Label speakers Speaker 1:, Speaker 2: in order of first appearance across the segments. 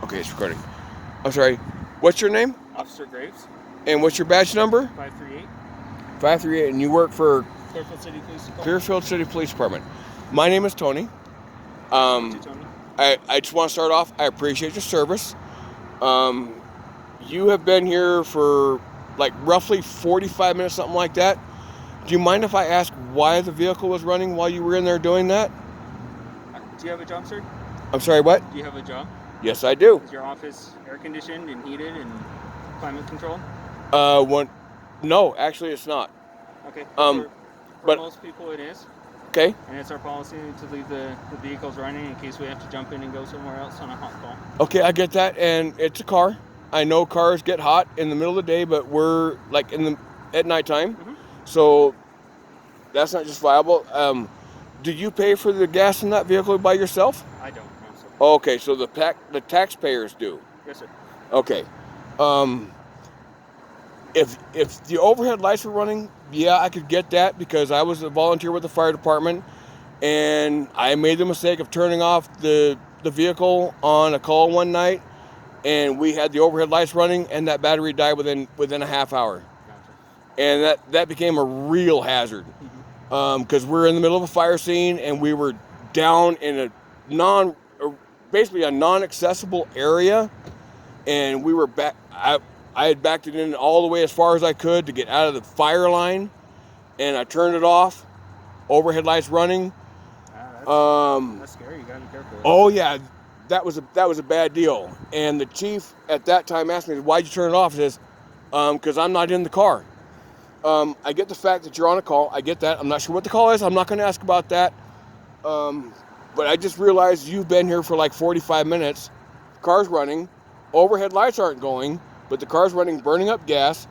Speaker 1: Okay, it's recording. I'm sorry. What's your name?
Speaker 2: Officer Graves,
Speaker 1: And what's your badge number?
Speaker 2: 538,
Speaker 1: 538. And you work for
Speaker 2: Clearfield City Police Department.
Speaker 1: Clearfield City Police Department. My name is Tony.
Speaker 2: Nice to meet you, Tony.
Speaker 1: I just want to start off. I appreciate your service. You have been here for like roughly 45 minutes, something like that. Do you mind if I ask why the vehicle was running while you were in there doing that?
Speaker 2: Do you have a job, sir?
Speaker 1: I'm sorry, what?
Speaker 2: Do you have a job?
Speaker 1: Yes, I do.
Speaker 2: Is your office air conditioned and heated and climate controlled?
Speaker 1: No, actually, it's not.
Speaker 2: Okay.
Speaker 1: For
Speaker 2: But most people, it is.
Speaker 1: Okay.
Speaker 2: And it's our policy to leave the vehicles running in case we have to jump in and go somewhere else on a hot call.
Speaker 1: Okay, I get that, and it's a car. I know cars get hot in the middle of the day, but we're like at nighttime, so that's not just viable. Do you pay for the gas in that vehicle by yourself?
Speaker 2: I don't, no, sir.
Speaker 1: Okay, so the taxpayers do.
Speaker 2: Yes, sir.
Speaker 1: Okay. If the overhead lights were running, yeah, I could get that because I was a volunteer with the fire department, and I made the mistake of turning off the vehicle on a call one night, and we had the overhead lights running, and that battery died within a half hour.
Speaker 2: Gotcha.
Speaker 1: And that became a real hazard because we're in the middle of a fire scene, and we were down in basically a non-accessible area, and we were back. I had backed it in all the way as far as I could to get out of the fire line, and I turned it off. Overhead lights running.
Speaker 2: That's scary. You gotta be careful.
Speaker 1: Oh yeah, that was a bad deal. And the chief at that time asked me, "Why'd you turn it off?" He says, "Because I'm not in the car." I get the fact that you're on a call. I get that. I'm not sure what the call is. I'm not going to ask about that. But I just realized you've been here for like 45 minutes. Car's running. Overhead lights aren't going, but the car's running, burning up gas.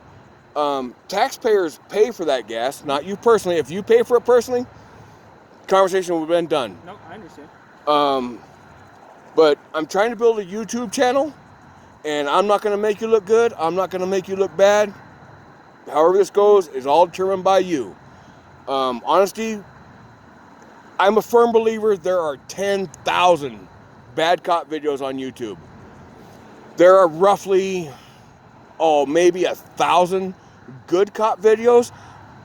Speaker 1: Taxpayers pay for that gas, not you personally. If you pay for it personally, conversation would have been done.
Speaker 2: No, I understand.
Speaker 1: But I'm trying to build a YouTube channel, and I'm not going to make you look good. I'm not going to make you look bad. However this goes is all determined by you. Honesty, I'm a firm believer there are 10,000 bad cop videos on YouTube. There are roughly, maybe 1,000 good cop videos.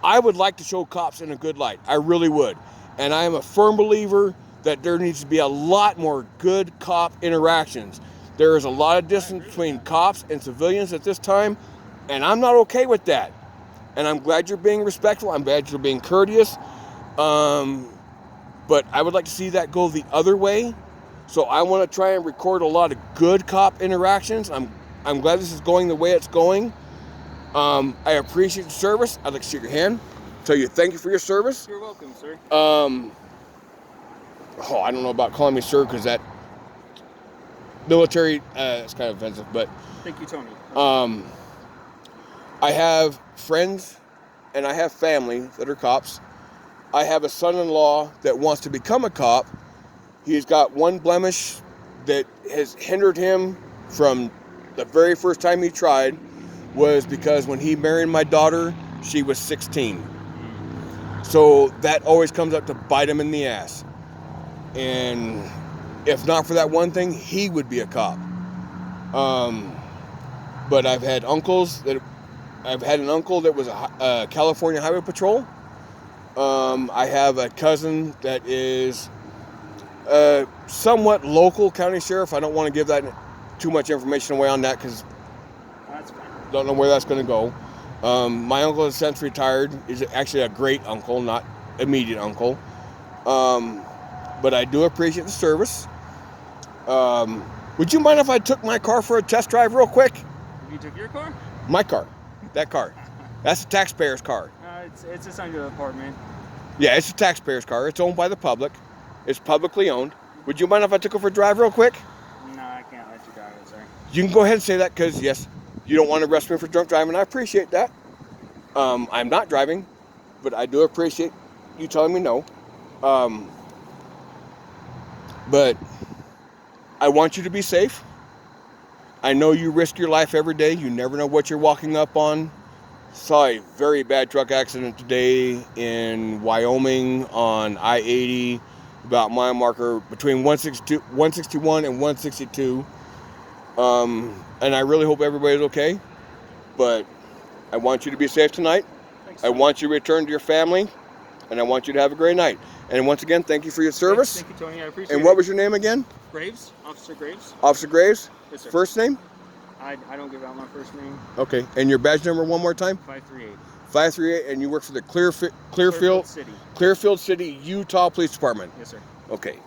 Speaker 1: I would like to show cops in a good light. I really would. And I am a firm believer that there needs to be a lot more good cop interactions. There is a lot of distance between cops and civilians at this time, and I'm not okay with that. And I'm glad you're being respectful. I'm glad you're being courteous. But I would like to see that go the other way. So I want to try and record a lot of good cop interactions. I'm glad this is going the way it's going. I appreciate the service. I'd like to shake your hand, tell you thank you for your service.
Speaker 2: You're welcome, sir.
Speaker 1: I don't know about calling me sir because that military, it's kind of offensive, but
Speaker 2: Thank you, Tony.
Speaker 1: I have friends and I have family that are cops. I have a son-in-law that wants to become a cop. He's got one blemish that has hindered him from the very first time he tried was because when he married my daughter, she was 16. So that always comes up to bite him in the ass. And if not for that one thing, he would be a cop. But I've had an uncle that was a California Highway Patrol. I have a cousin that is somewhat local county sheriff. I don't want to give that too much information away on that because don't know where that's going to go. My uncle is since retired. He's actually a great uncle, not immediate uncle. But I do appreciate the service. Would you mind if I took my car for a test drive real quick?
Speaker 2: You took your car?
Speaker 1: My car. That car. That's the taxpayer's car.
Speaker 2: It's just under the apartment.
Speaker 1: Yeah, it's the taxpayer's car. It's owned by the public. It's publicly owned. Would you mind if I took it for a drive real quick?
Speaker 2: No, I can't let you drive it, sir.
Speaker 1: You can go ahead and say that because, yes, you don't want to arrest me for drunk driving. I appreciate that. I'm not driving, but I do appreciate you telling me no. But I want you to be safe. I know you risk your life every day. You never know what you're walking up on. Saw a very bad truck accident today in Wyoming on I-80, about mile marker between 161 and 162. And I really hope everybody's okay. But I want you to be safe tonight.
Speaker 2: Thanks,
Speaker 1: I
Speaker 2: Tony.
Speaker 1: want you to return to your family, and I want you to have a great night. And once again, thank you for your service.
Speaker 2: Thank you, Tony. I appreciate it.
Speaker 1: And what was your name again?
Speaker 2: Graves? Officer Graves?
Speaker 1: Officer Graves?
Speaker 2: Yes, sir.
Speaker 1: First name?
Speaker 2: I don't give out my first name.
Speaker 1: Okay. And your badge number one more time?
Speaker 2: 538.
Speaker 1: 538, and you work for the Clearfield
Speaker 2: City.
Speaker 1: Clearfield City, Utah Police Department.
Speaker 2: Yes, sir.
Speaker 1: Okay.